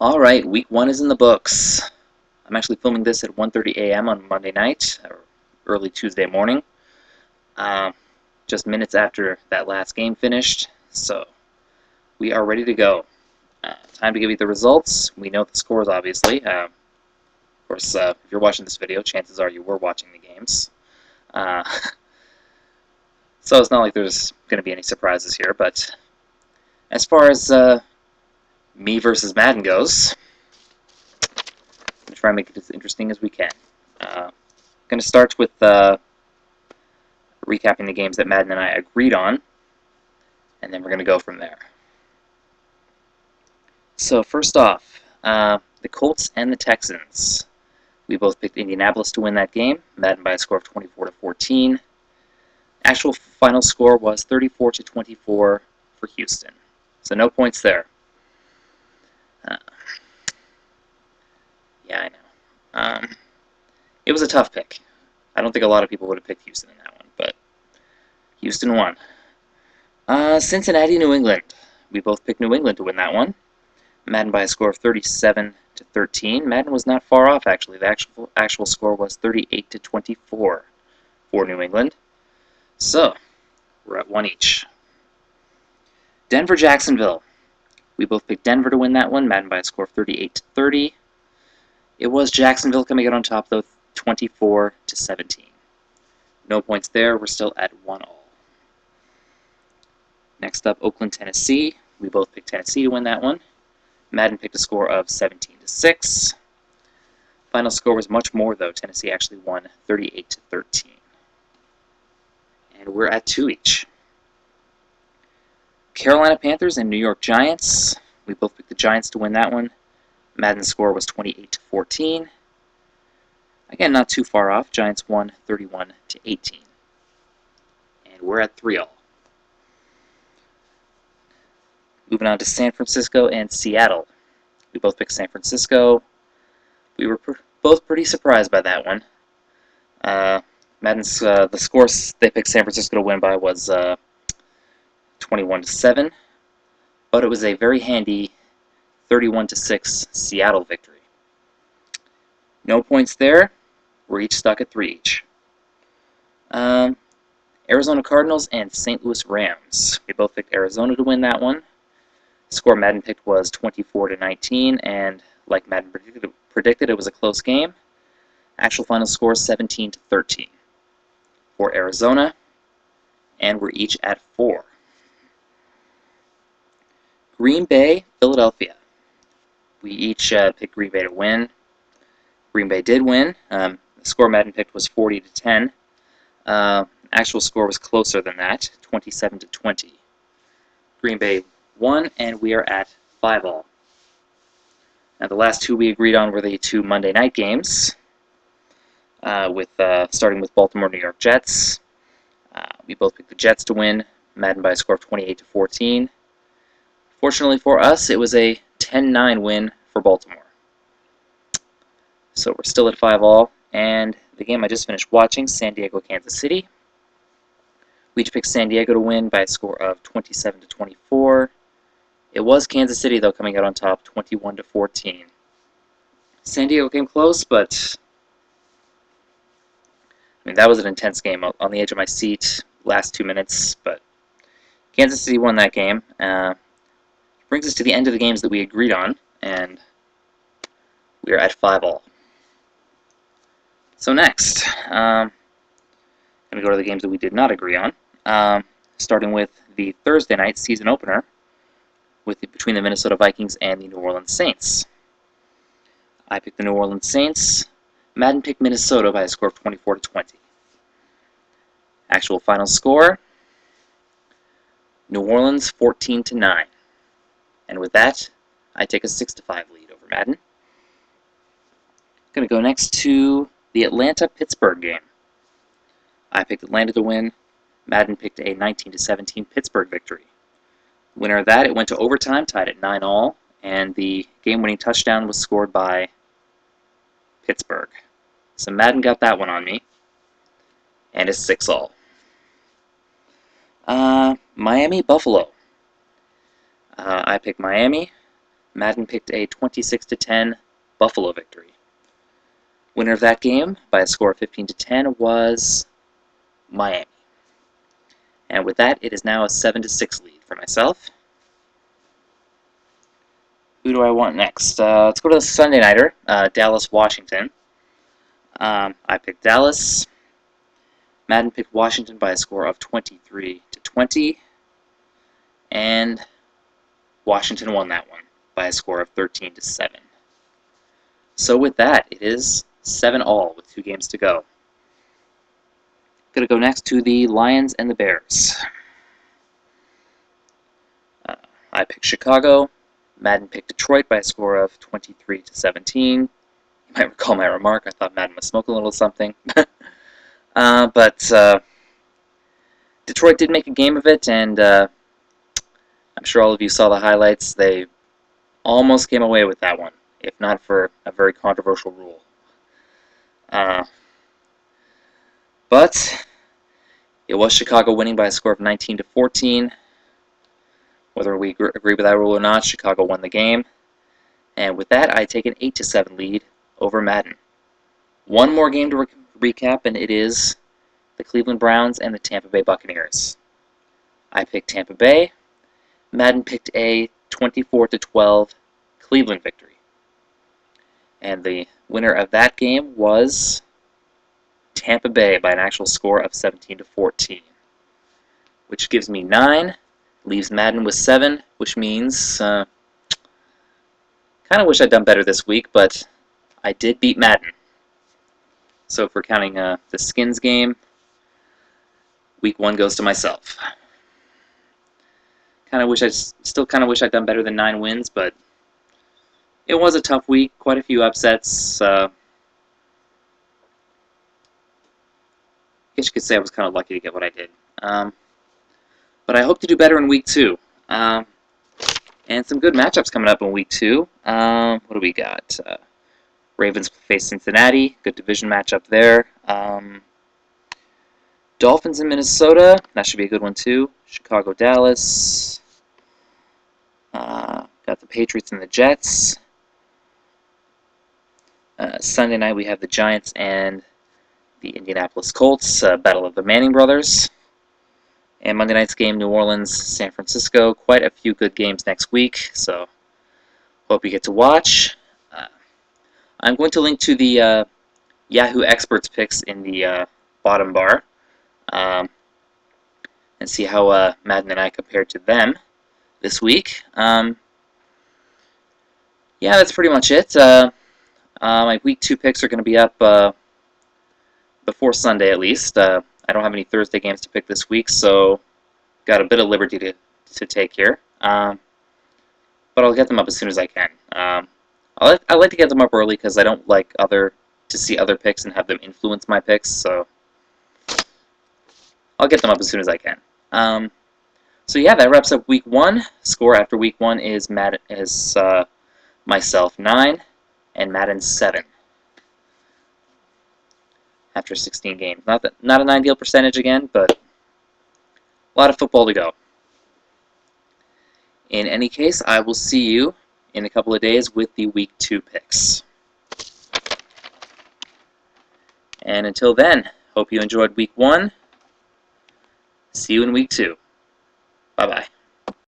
Alright, week 1 is in the books. I'm actually filming this at 1:30 a.m. on Monday night, or early Tuesday morning. Uh, just minutes after that last game finished, so we are ready to go. Time to give you the results. We know the scores, obviously. Of course, if you're watching this video, chances are you were watching the games. Uh, so it's not like there's going to be any surprises here, but as far as me versus Madden goes, I'm going to try and make it as interesting as we can. I'm going to start with recapping the games that Madden and I agreed on, and then we're going to go from there. So first off, the Colts and the Texans. We both picked Indianapolis to win that game, Madden by a score of 24-14. Actual final score was 34-24 for Houston. So no points there. Yeah, I know. It was a tough pick. I don't think a lot of people would have picked Houston in that one, but Houston won. Cincinnati, New England. We both picked New England to win that one. Madden by a score of 37-13. Madden was not far off, actually. The actual score was 38-24 for New England. So, we're at one each. Denver, Jacksonville. We both picked Denver to win that one. Madden by a score of 38-30. It was Jacksonville coming out on top, though, 24-17. No points there. We're still at 1-all. Next up, Oakland, Tennessee. We both picked Tennessee to win that one. Madden picked a score of 17-6. Final score was much more, though. Tennessee actually won 38-13. And we're at 2 each. Carolina Panthers and New York Giants. We both picked the Giants to win that one. Madden's score was 28-14. Again, not too far off. Giants won 31-18. And we're at 3-all. Moving on to San Francisco and Seattle. We both picked San Francisco. We were both pretty surprised by that one. Madden's the score they picked San Francisco to win by was 21-7, but it was a very handy 31-6 Seattle victory. No points there. We're each stuck at 3 each. Arizona Cardinals and St. Louis Rams. We both picked Arizona to win that one. The score Madden picked was 24-19, and like Madden predicted, it was a close game. Actual final score 17-13 for Arizona, and we're each at 4. Green Bay, Philadelphia. We each picked Green Bay to win. Green Bay did win. The score Madden picked was 40-10. Actual score was closer than that, 27-20. Green Bay won, and we are at 5-all. Now, the last two we agreed on were the 2 Monday night games, starting with Baltimore, New York Jets. We both picked the Jets to win, Madden by a score of 28-14. Fortunately for us, it was a 10-9 win for Baltimore. So we're still at 5-all, and the game I just finished watching, San Diego, Kansas City. We each picked San Diego to win by a score of 27-24. It was Kansas City, though, coming out on top, 21-14. San Diego came close, but I mean, that was an intense game, on the edge of my seat, last 2 minutes, but Kansas City won that game. Brings us to the end of the games that we agreed on, and we are at 5-all. So next, I'm going to go to the games that we did not agree on, starting with the Thursday night season opener between the Minnesota Vikings and the New Orleans Saints. I picked the New Orleans Saints. Madden picked Minnesota by a score of 24-20. Actual final score, New Orleans 14-9. And with that, I take a 6-5 lead over Madden. Going to go next to the Atlanta-Pittsburgh game. I picked Atlanta to win. Madden picked a 19-17 Pittsburgh victory. Winner of that, it went to overtime, tied at 9-all, and the game-winning touchdown was scored by Pittsburgh. So Madden got that one on me, and it's 6-all. Miami, Buffalo. I picked Miami. Madden picked a 26-10 Buffalo victory. Winner of that game by a score of 15-10 was Miami. And with that, it is now a 7-6 lead for myself. Who do I want next? Let's go to the Sunday Nighter, Dallas-Washington. I picked Dallas. Madden picked Washington by a score of 23-20. And Washington won that one by a score of 13-7. So with that, it is 7-all with 2 games to go. Going to go next to the Lions and the Bears. I picked Chicago. Madden picked Detroit by a score of 23-17. You might recall my remark. I thought Madden was smoking a little something. But Detroit did make a game of it, and I'm sure all of you saw the highlights. They almost came away with that one, if not for a very controversial rule. But it was Chicago winning by a score of 19-14. Whether we agree with that rule or not, Chicago won the game. And with that, I take an 8-7 lead over Madden. One more game to recap, and it is the Cleveland Browns and the Tampa Bay Buccaneers. I picked Tampa Bay. Madden picked a 24-12 Cleveland victory. And the winner of that game was Tampa Bay by an actual score of 17-14, which gives me 9, leaves Madden with 7, which means kind of wish I'd done better this week, but I did beat Madden. So if we're counting the Skins game, week 1 goes to myself. Still kind of wish I'd done better than 9 wins, but it was a tough week. Quite a few upsets. I guess you could say I was kind of lucky to get what I did. But I hope to do better in week 2. And some good matchups coming up in week 2. What do we got? Ravens face Cincinnati. Good division matchup there. Dolphins in Minnesota. That should be a good one too. Chicago, Dallas. Got the Patriots and the Jets. Sunday night we have the Giants and the Indianapolis Colts. Battle of the Manning brothers. And Monday night's game, New Orleans, San Francisco. Quite a few good games next week, so hope you get to watch. I'm going to link to the Yahoo experts picks in the bottom bar and see how Madden and I compared to them this week. Yeah, that's pretty much it. My week 2 picks are going to be up before Sunday at least. I don't have any Thursday games to pick this week, so got a bit of liberty to take here. But I'll get them up as soon as I can. I like to get them up early because I don't like to see other picks and have them influence my picks, so I'll get them up as soon as I can. So yeah, that wraps up week 1. Score after week 1 is myself 9 and Madden 7 after 16 games. Not an ideal percentage again, but a lot of football to go. In any case, I will see you in a couple of days with the week 2 picks. And until then, hope you enjoyed week 1. See you in week 2. Bye-bye.